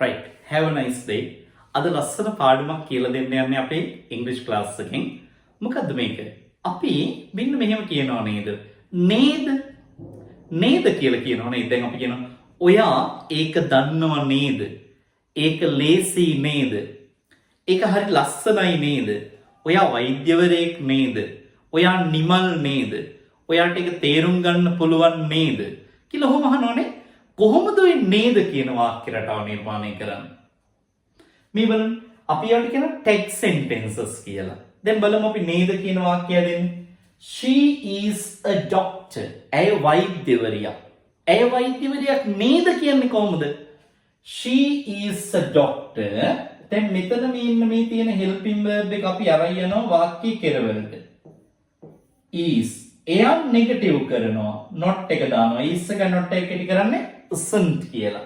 right, have a nice day. අද ලස්සන පාඩමක් කියලා දෙන්න යන්නේ අපේ ඉංග්‍රීසි ක්ලාස් එකෙන්. මොකද්ද මේක? අපි මෙන්න මෙහෙම කියනවා නේද? නේද? නේද කියලා කියනවා නේද? දැන් අපි කියනවා ඔයා ඒක දන්නව නේද? ඒක ලේසි නේද? ඒක හරි ලස්සනයි නේද? ඔයා වෛද්‍යවරයෙක් නේද? ඔයා නිමල් නේද? ඔයාට ඒක තේරුම් ගන්න පුළුවන් නේද? කියලා ඔහොම අහනවනේ. කොහොමද ඔය නේද කියන වාක්‍ය රටාව නිර්මාණය කරන්නේ? මේ බලන්න අපි යාට කියන text sentences කියලා. දැන් බලමු අපි නේද කියන වාක්‍යය දෙන්නේ. She is a doctor. ඇය වෛද්‍යවරියක්. ඇය වෛද්‍යවරියක් නේද කියන්නේ කොහොමද? She is a doctor. දැන් මෙතන මේ තියෙන helping verb එක අපි අරන් යනවා වාක්‍යයේ කෙරවලට. is එයා නෙගටිව් කරනවා. not එක දානවා. is එක not එක ඉදි කරන්නේ isn't කියලා.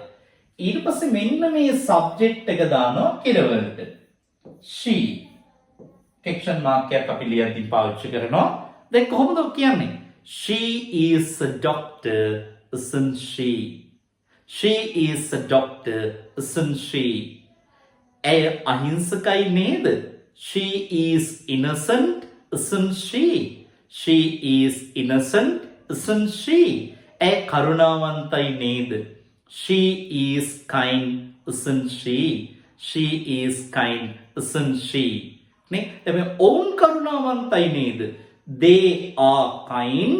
ඊට පස්සේ මෙන්න මේ සබ්ජෙක්ට් එක දානවා කෙරවලට. she question mark එකක් අපි ලියද්දි පාවිච්චි කරනවා. දැන් කොහොමද කියන්නේ? she is a doctor, isn't she? she is a doctor, isn't she? ඇය අහිංසකයි නේද? she is innocent, isn't she? she is innocent, isn't she? ඇය කරුණාවන්තයි නේද? she is kind, isn't she? she is kind, isn't she? නේ එතෙ ඔවුන් කරුණාවන්තයි නේද? they are kind,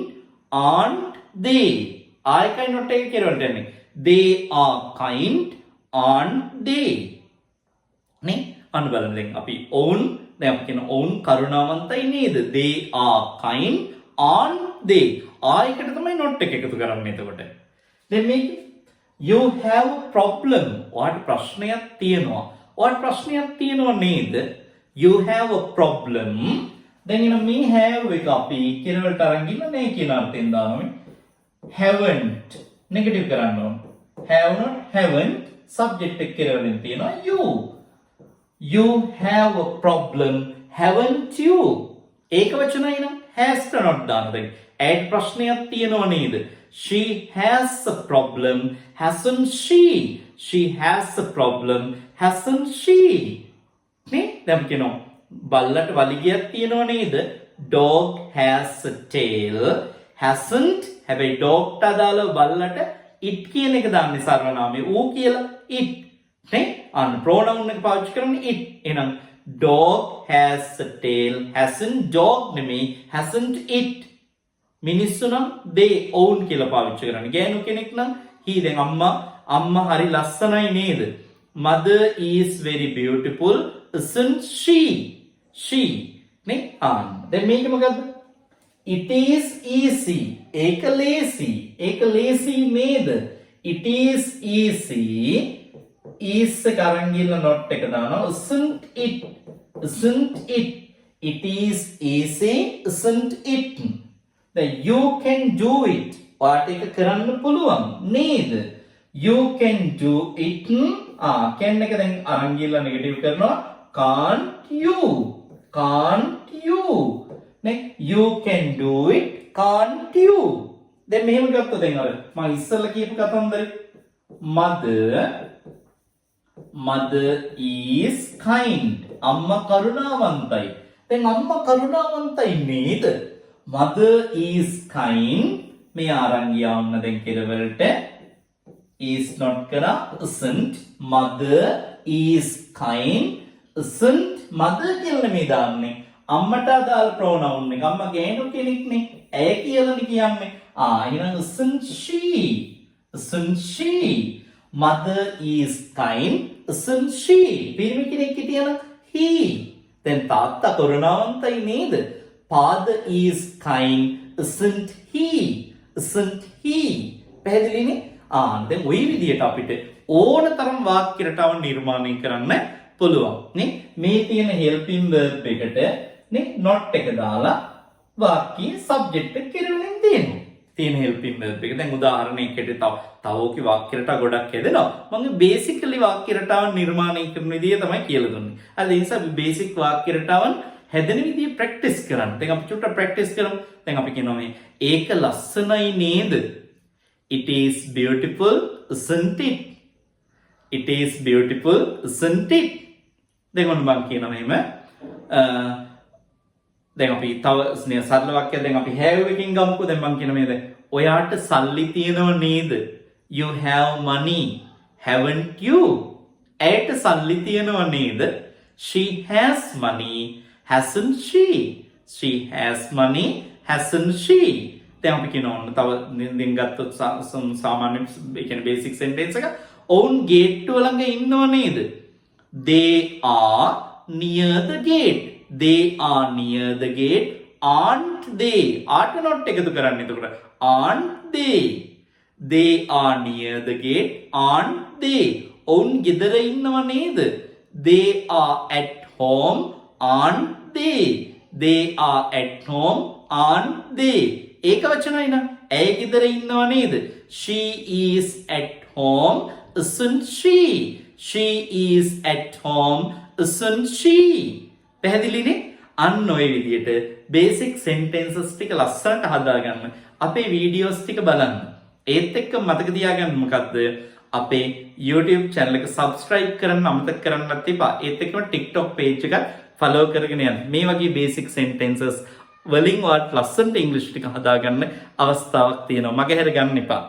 aren't they? ආයකයි not එක කෙරවලට යන්නේ. they are kind, aren't they? නේ අන්න බලන්න දැන් අපි ඔවුන් දැන් අපි කියන ඔවුන් කරුණාවන්තයි නේද? they are kind, aren't they? ආයකට තමයි not එක එකතු කරන්නේ එතකොට. දැන් මේක you have a problem. ඔයාට ප්‍රශ්නයක් තියෙනවා. ඔයාට ප්‍රශ්නයක් තියෙනවා නේද? you have a problem. දැන් එන මේ have එක අපි කෙරවලට අරන් ගිහින් නේ කියන අර්ථයෙන් දානවා. haven't නෙගටිව් කරන්න ඕන. have not haven't subject එක කෙරවලින් තියෙනවා you. you have a problem, haven't you? ඒක වචනයි නම් has to not දාන්න. දැන් ඇයි ප්‍රශ්නයක් තියෙනව නේද? she has a problem, hasn't she? she has a problem, hasn't she? නේ දැන් කියනවා බල්ලට වලිගයක් තියෙනව නේද? dog has a tail, hasn't. හැබැයි dog ට අදාළව බල්ලට it කියන එක දාන්නේ සර්වනාමයේ ඌ කියලා it. නේ අන්න pronoun එක පාවිච්චි කරන්නේ it. එහෙනම් dog has a tail, hasn't dog නෙමෙයි hasn't it. මිනිස්සු නම් they own කියලා පාවිච්චි කරන්නේ. ගෑනු කෙනෙක් නම් he. දැන් අම්මා හරි ලස්සනයි නේද? mother is very beautiful, isn't she? she නේ අන්න දැන් මේක මොකද්ද? it is easy. ඒක lazy. ඒක lazy නේද? it is easy. is එක අරන් ගිහලා not එක දානවා. isn't it? isn't it? it is easy, isn't it? then you can do it. ඔයාට ඒක කරන්න පුළුවන් නේද? you can do it. can එක දැන් අරන් ගිහලා නෙගටිව් කරනවා. can't you? can't you? නේ you can do it, can't you? දැන් මෙහෙම ගත්තා දැන් අර මම ඉස්සෙල්ලා කියපු කතන්දරේ mother is kind. අම්මා කරුණාවන්තයි. දැන් අම්මා කරුණාවන්තයි නේද? mother is kind. මේ ආරන් ගියාම දැන් කෙරවලට is not කරා isn't. mother is kind, isn't. mother කියලා මේ දාන්නේ. අම්මට අදාළ pronoun එක. අම්මා ගෑනු කෙනෙක් නේ. ඇය කියලානේ කියන්නේ. එහෙනම් isn't she? isn't she? mother is kind, isn't she? පිරිමි කෙනෙක් කියන he. දැන් තාත්තා කරුණාවන්තයි නේද? father is kind, isn't he? isn't he? පැහැදිලිනේ? දැන් ওই විදිහට අපිට ඕන තරම් වාක්‍ය රටාවන් නිර්මාණය කරන්න පුළුවන් නේ. මේ තියෙන helping verb එකට නේ not එක දාලා වාක්‍යයේ subject එක කෙරෙමින් තියෙනවා. තියෙන helping verb එක. දැන් උදාහරණයකට තව ඕකේ වාක්‍ය රටා ගොඩක් හදනවා. මම basically වාක්‍ය රටාවන් නිර්මාණය කරන විදිය තමයි කියලා දුන්නේ. අද ඒ නිසා අපි basic වාක්‍ය රටාවන් හැදෙන විදිය practice කරන්න. දැන් අපි චුට්ටක් practice කරමු. දැන් අපි කියනවා මේ ඒක ලස්සනයි නේද? it is beautiful, isn't it? It is beautiful, isn't it? දැන් ඔන්න මම කියනවා මෙහෙම දැන් අපි තව සරල වාක්‍යයක් දැන් අපි have එකකින් ගමුකෝ. දැන් මම කියන මේ දැන් ඔයාට සල්ලි තියෙනව නේද? You have money, haven't you? ඇයට සල්ලි තියෙනව නේද? She has money, hasn't she? She has money, hasn't she? දැන් අපි කියනවා ඔන්න තව දෙන් ගත්තොත් සාමාන්‍ය ඒ කියන්නේ බේසික් සෙන්ටෙන්ස් එක. ඔවුන් ගේට්ටුව ළඟ ඉන්නව නේද? They are near the gate. They are near the gate. Aren't they? Aren't not එකතු කරන්න එතකොට. Aren't they? They are near the gate. Aren't they? ඔවුන් ගෙදර ඉන්නව නේද? They are at home. Aren't they? They are at home. Aren't they? ඒක වචනයි නා. ඇය ගෙදර ඉන්නව නේද? She is at home. Isn't she? She is at home. Isn't she? පැහැදිලිනේ? අන්න ඔය විදිහට බේසික් සෙන්ටෙන්සස් ටික ලස්සනට හදාගන්න අපේ වීඩියෝස් ටික බලන්න. ඒත් එක්ක මතක තියාගන්න මොකද්ද? අපේ YouTube channel එක subscribe කරන්න අමතක කරන්නත් එපා. ඒත් එක්කම TikTok page එක follow කරගෙන යන්න. මේ වගේ basic sentences වලින් ඔයාලට ලස්සනට ඉංග්‍රීසි ටික හදාගන්න අවස්ථාවක් තියෙනවා. මගහැර ගන්න එපා.